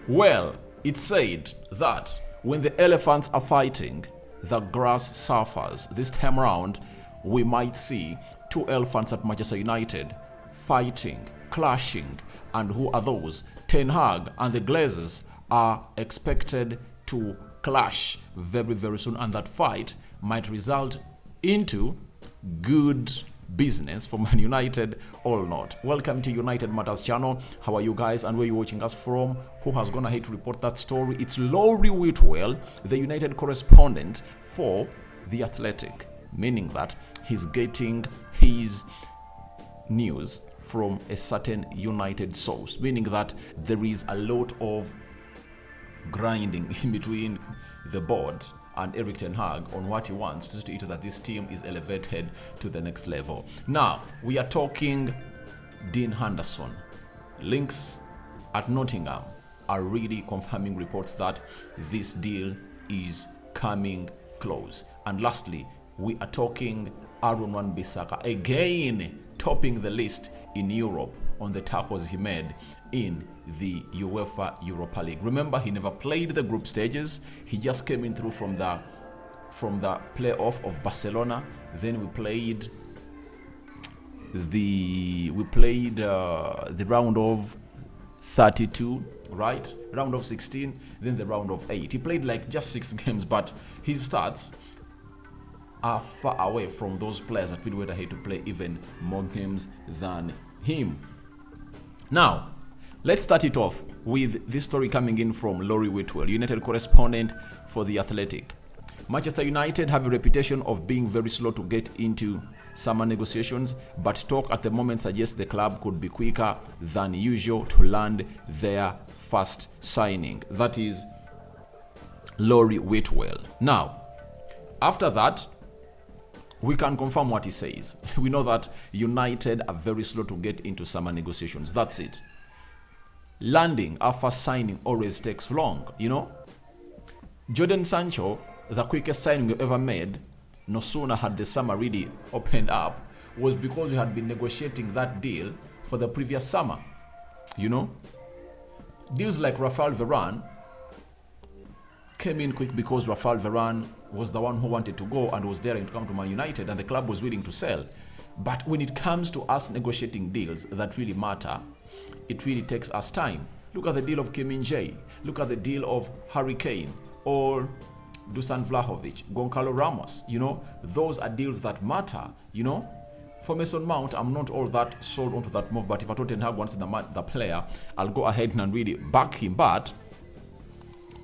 Well, it's said that when the elephants are fighting, the grass suffers. This time around, we might see two elephants at Manchester United fighting, clashing, and who are those? Ten Hag and the Glazers are expected to clash very, very soon, and that fight might result into good business for Man United or not. Welcome to United Matters channel. How are you guys and where are you watching us from? Who has gone ahead to report that story? It's Laurie Whitwell, the United correspondent for The Athletic, meaning that he's getting his news from a certain United source, meaning that there is a lot of grinding in between the board and Erik ten Hag on what he wants to see that this team is elevated to the next level. Now, we are talking Dean Henderson. Links at Nottingham are really confirming reports that this deal is coming close. And lastly, we are talking Aaron Wan-Bissaka, again topping the list in Europe on the tackles he made in the UEFA Europa League. Remember, he never played the group stages. He just came in through from the playoff of Barcelona. Then we played the round of 32, right? Round of 16, then the round of 8. He played like just 6 games, but his stats are far away from those players that really went ahead to play even more games than him. Now, let's start it off with this story coming in from Laurie Whitwell, United correspondent for The Athletic. Manchester United have a reputation of being very slow to get into summer negotiations, but talk at the moment suggests the club could be quicker than usual to land their first signing. That is Laurie Whitwell. Now, after that, we can confirm what he says. We know that United are very slow to get into summer negotiations. That's it. Landing our first signing always takes long, you know. Jadon Sancho, the quickest signing we ever made, no sooner had the summer really opened up, was because we had been negotiating that deal for the previous summer, you know. Deals like Rafael Varane came in quick because Rafael Varane was the one who wanted to go and was daring to come to Man United, and the club was willing to sell. But when it comes to us negotiating deals that really matter, it really takes us time. Look at the deal of Min-jae. Look at the deal of Harry Kane or Dusan Vlahovic, Goncalo Ramos. You know, those are deals that matter, you know. For Mason Mount, I'm not all that sold onto that move, but if Ten Hag wants the player, I'll go ahead and really back him. But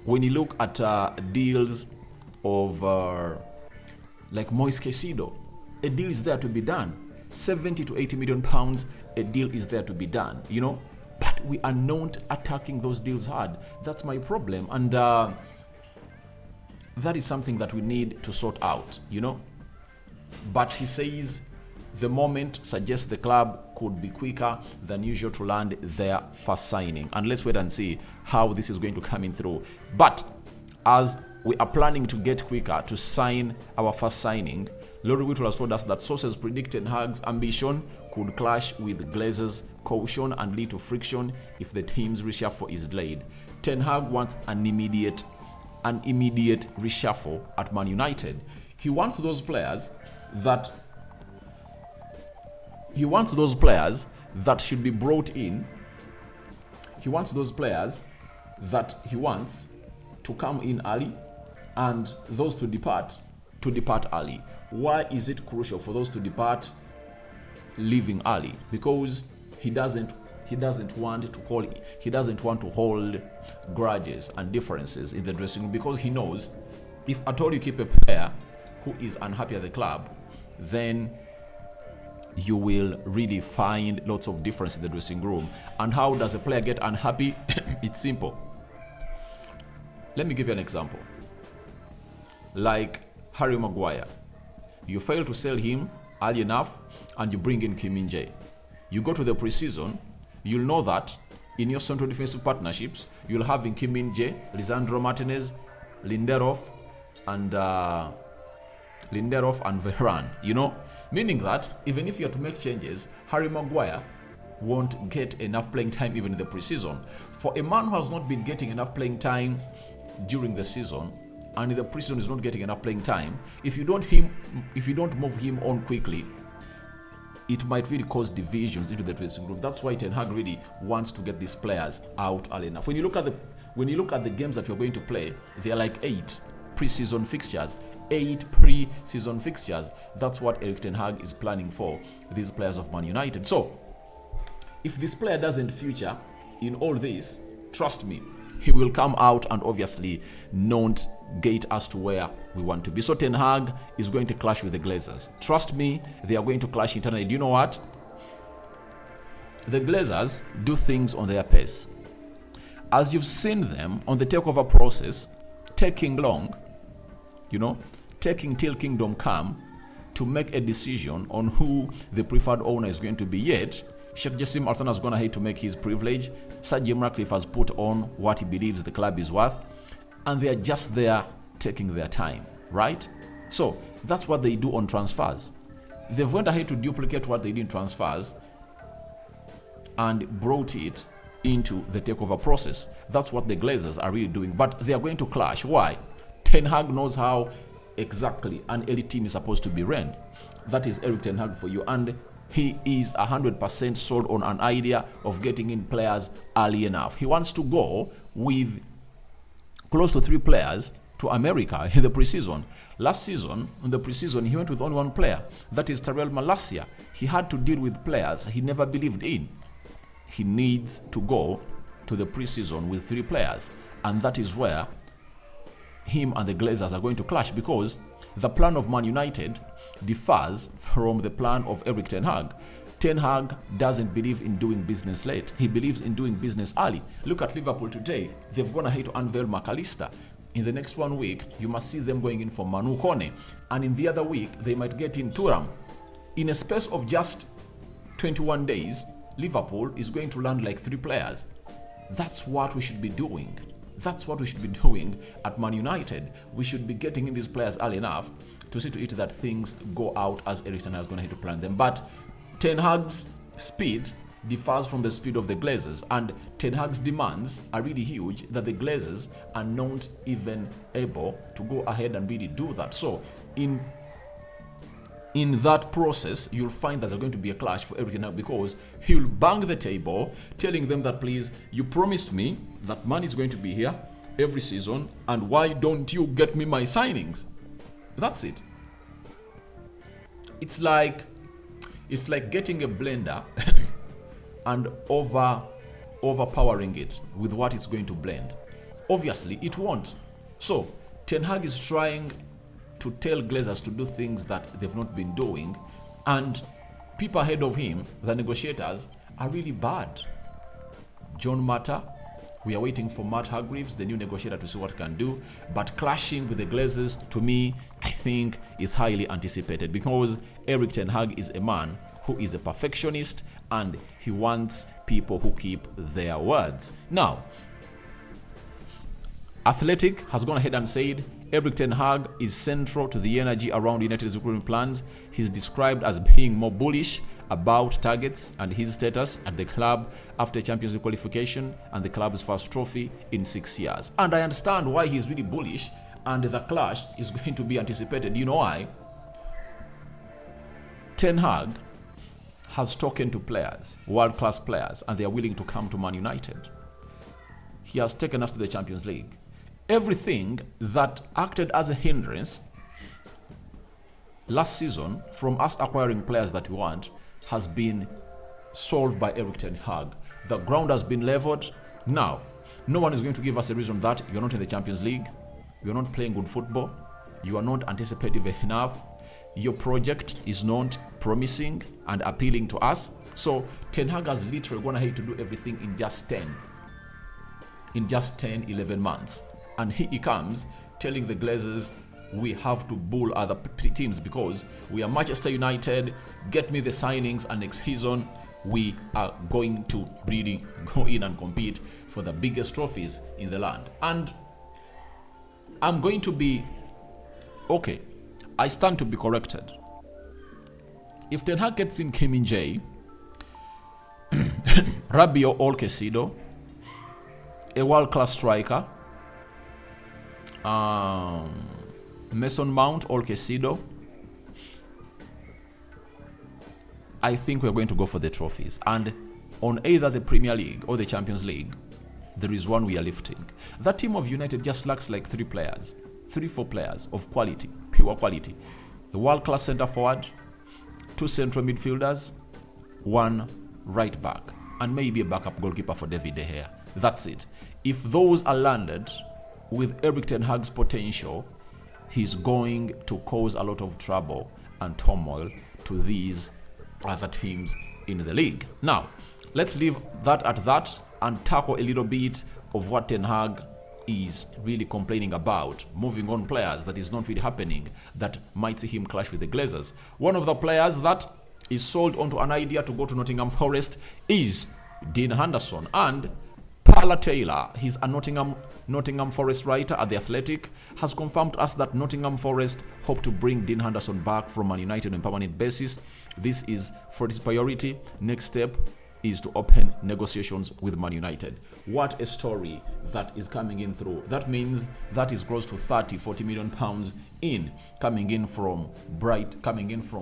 when you look at deals of like Moise Caicedo, a deal is there to be done. 70 to 80 million pounds, a deal is there to be done, you know. But we are not attacking those deals hard. That's my problem, and that is something that we need to sort out, you know. But he says the moment suggests the club could be quicker than usual to land their first signing, and let's wait and see how this is going to come in through. But as we are planning to get quicker to sign our first signing, Laurie Whitwell has told us that sources predict Ten Hag's ambition could clash with Glazers' caution and lead to friction if the team's reshuffle is delayed. Ten Hag wants an immediate reshuffle at Man United. He wants those players that should be brought in. He wants those players that he wants to come in early, and those to depart early. Why is it crucial for those to depart leaving early? Because he doesn't want to hold grudges and differences in the dressing room, because he knows if at all you keep a player who is unhappy at the club, then you will really find lots of difference in the dressing room. And how does a player get unhappy? It's simple. Let me give you an example. Like Harry Maguire. You fail to sell him early enough and you bring in Min-jae. You go to the preseason, you'll know that in your central defensive partnerships, you'll have in Min-jae, Lisandro Martinez, Lindelof and Varane, you know? Meaning that even if you have to make changes, Harry Maguire won't get enough playing time even in the preseason. For a man who has not been getting enough playing time during the season, and in the preseason is not getting enough playing time, if you don't move him on quickly, it might really cause divisions into the dressing room. That's why Ten Hag really wants to get these players out early enough. When you look at the games that you're going to play, they are like 8 preseason fixtures. 8 pre-season fixtures. That's what Erik Ten Hag is planning for these players of Man United. So, if this player doesn't feature in all this, trust me, he will come out and obviously not get us to where we want to be. So Ten Hag is going to clash with the Glazers. Trust me, they are going to clash internally. Do you know what? The Glazers do things on their pace. As you've seen them on the takeover process, taking long, taking till kingdom come to make a decision on who the preferred owner is going to be. Yet, Sheikh Jassim Al Thani has gone ahead to make his privilege. Sir Jim Ratcliffe has put on what he believes the club is worth, and they are just there taking their time, right? So that's what they do on transfers. They've went ahead to duplicate what they did in transfers and brought it into the takeover process. That's what the Glazers are really doing, but they are going to clash. Why? Ten Hag knows how exactly an elite team is supposed to be run. That is Erik Ten Hag for you, and he is 100% sold on an idea of getting in players early enough. He wants to go with close to 3 players to America in the preseason. Last season, in the preseason, he went with only 1 player. That is Tyrell Malacia. He had to deal with players he never believed in. He needs to go to the preseason with 3 players. And that is where him and the Glazers are going to clash, because the plan of Man United differs from the plan of Erik Ten Hag. Ten Hag doesn't believe in doing business late. He believes in doing business early. Look at Liverpool today. They've gone ahead to unveil McAllister. In the next 1 week, you must see them going in for Manu Kone. And in the other week, they might get in Thuram. In a space of just 21 days, Liverpool is going to land like 3 players. That's what we should be doing. That's what we should be doing at Man United. We should be getting in these players early enough to see to it that things go out as Erik Ten Hag is going to have to plan them. But Ten Hag's speed differs from the speed of the Glazers, and Ten Hag's demands are really huge that the Glazers are not even able to go ahead and really do that. So in that process, you'll find that there's going to be a clash for Erik Ten Hag, because he'll bang the table telling them that, please, you promised me that money is going to be here every season, and why don't you get me my signings? That's it. It's like getting a blender and overpowering it with what it's going to blend. Obviously, it won't. So Ten Hag is trying to tell Glazers to do things that they've not been doing, and people ahead of him, the negotiators, are really bad. John Mata, we are waiting for Matt Hargreaves, the new negotiator, to see what he can do. But clashing with the Glazers, to me, I think is highly anticipated, because Erik Ten Hag is a man who is a perfectionist, and he wants people who keep their words. Now, Athletic has gone ahead and said Erik Ten Hag is central to the energy around United's recruitment plans. He's described as being more bullish about targets and his status at the club after Champions League qualification and the club's first trophy in 6 years. And I understand why he's really bullish, and the clash is going to be anticipated. You know why? Ten Hag has spoken to players, world-class players, and they are willing to come to Man United. He has taken us to the Champions League. Everything that acted as a hindrance last season from us acquiring players that we want has been solved by Erik Ten Hag. The ground has been leveled. Now, no one is going to give us a reason that you're not in the Champions League, you're not playing good football, you are not anticipative enough, your project is not promising and appealing to us. So Ten Hag has literally gone ahead to do everything in just 10, 11 months. And he comes telling the Glazers, we have to bull other teams because we are Manchester United, get me the signings, and next season we are going to really go in and compete for the biggest trophies in the land. And I'm going to be, okay, I stand to be corrected. If Ten Hag gets in Min-jae, Rabio Olkesido, a world-class striker. Mason Mount, Olkesido. I think we're going to go for the trophies. And on either the Premier League or the Champions League, there is one we are lifting. That team of United just lacks like 4 players of quality, pure quality. A world-class centre forward, 2 central midfielders, 1 right back, and maybe a backup goalkeeper for David De Gea. That's it. If those are landed with Erik ten Hag's potential, he's going to cause a lot of trouble and turmoil to these other teams in the league. Now, let's leave that at that and tackle a little bit of what Ten Hag is really complaining about. Moving on players that is not really happening, that might see him clash with the Glazers. One of the players that is sold onto an idea to go to Nottingham Forest is Dean Henderson. And Paula Taylor, he's a Nottingham Forest writer at The Athletic, has confirmed to us that Nottingham Forest hope to bring Dean Henderson back from Man United on a permanent basis. This is for his priority. Next step is to open negotiations with Man United. What a story that is coming in through. That means that is close to 30-40 million pounds coming in from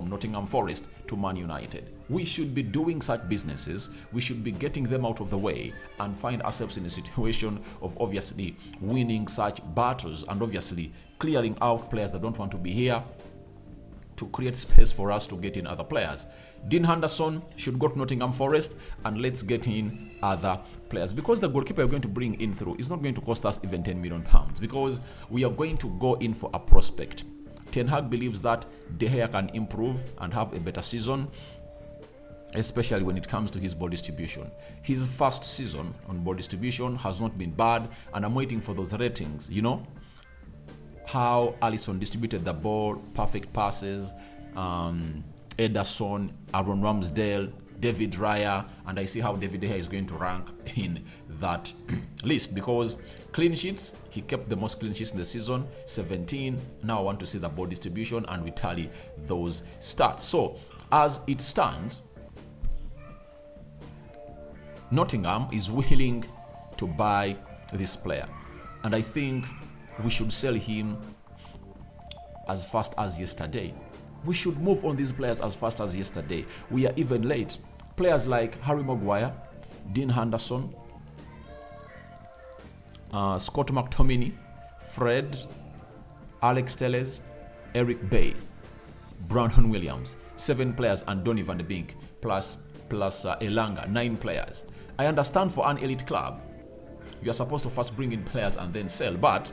Nottingham Forest to Man United. We should be doing such businesses. We should be getting them out of the way and find ourselves in a situation of obviously winning such battles and obviously clearing out players that don't want to be here to create space for us to get in other players. Dean Henderson should go to Nottingham Forest, and let's get in other players, because the goalkeeper we're going to bring in through is not going to cost us even 10 million pounds, because we are going to go in for a prospect. Ten Hag believes that De Gea can improve and have a better season, especially when it comes to his ball distribution. His first season on ball distribution has not been bad, and I'm waiting for those ratings, you know, how Alisson distributed the ball, perfect passes, Ederson, Aaron Ramsdale, David Raya, and I see how David De Gea is going to rank in that list, because clean sheets, he kept the most clean sheets in the season, 17. Now I want to see the ball distribution, and we tally those stats. So as it stands, Nottingham is willing to buy this player, and I think we should sell him as fast as yesterday. We should move on these players as fast as yesterday. We are even late. Players like Harry Maguire, Dean Henderson, Scott McTominay, Fred, Alex Telles, Eric Bay, Brandon Williams, 7 players, and Donny van de Beek plus Elanga, 9 players. I understand for an elite club, you are supposed to first bring in players and then sell, but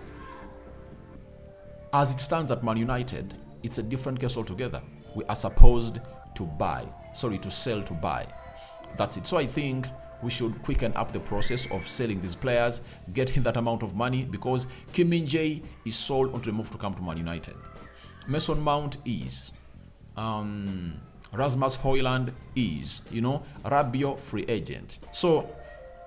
as it stands at Man United, it's a different case altogether. We are supposed to sell to buy. That's it. So I think we should quicken up the process of selling these players, getting that amount of money, because Min-jae is sold onto a move to come to Man United. Mason Mount is. Rasmus Højlund is. Rabiot free agent. So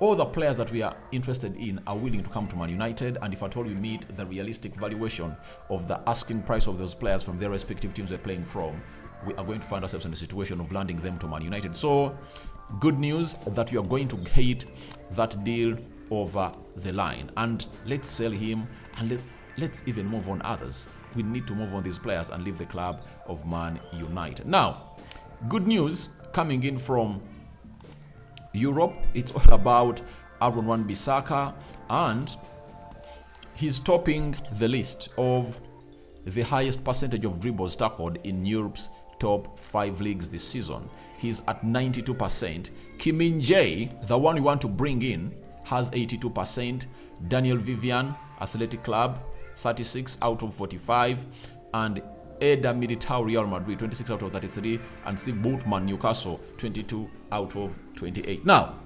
all the players that we are interested in are willing to come to Man United, and if at all we meet the realistic valuation of the asking price of those players from their respective teams they're playing from, we are going to find ourselves in a situation of landing them to Man United. So, good news that we are going to get that deal over the line, and let's sell him, and let's even move on others. We need to move on these players and leave the club of Man United. Now, good news coming in from Europe, it's all about Aaron Wan-Bissaka, and he's topping the list of the highest percentage of dribbles tackled in Europe's top 5 leagues this season. He's at 92%. Min-jae, the one we want to bring in, has 82%. Daniel Vivian, Athletic Club, 36 out of 45. And Eder Militao, Real Madrid, 26 out of 33, and Steve Boutman, Newcastle, 22 out of 28. Now,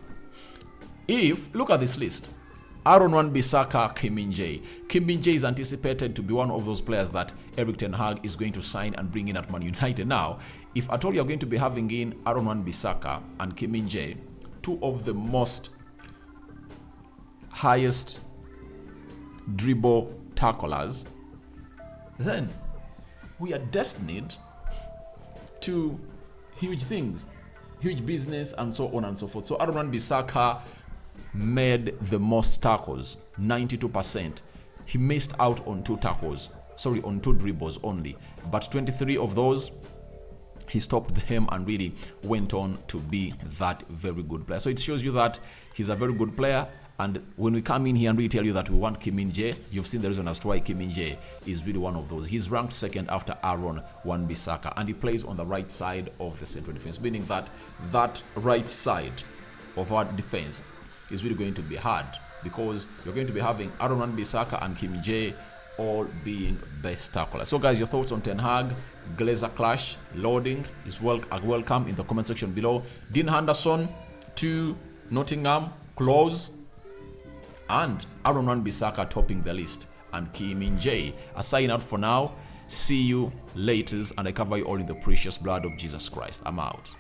look at this list. Aaron Wan-Bissaka, Min-jae is anticipated to be one of those players that Erik ten Hag is going to sign and bring in at Man United. Now, if at all you're going to be having in Aaron Wan-Bissaka and Min-jae, 2 of the most highest dribble tacklers, then we are destined to huge things huge business, and so on and so forth. So Aaron Bissaka made the most tackles, 92%. He missed out on 2 tackles, on 2 dribbles only, but 23 of those he stopped them and really went on to be that very good player. So it shows you that he's a very good player. And when we come in here and we tell you that we want Min-jae, you've seen the reason as to why Min-jae is really one of those. He's ranked second after Aaron Wan-Bissaka, and he plays on the right side of the central defense, meaning that that right side of our defense is really going to be hard, because you're going to be having Aaron Wan-Bissaka and Min-jae all being best tacklers. So guys, your thoughts on Ten Hag Glazer clash loading is welcome in the comment section below. Dean Henderson to Nottingham close, and Aaron Wan-Bissaka topping the list, and Min-jae. I sign out for now. See you later, and I cover you all in the precious blood of Jesus Christ. I'm out.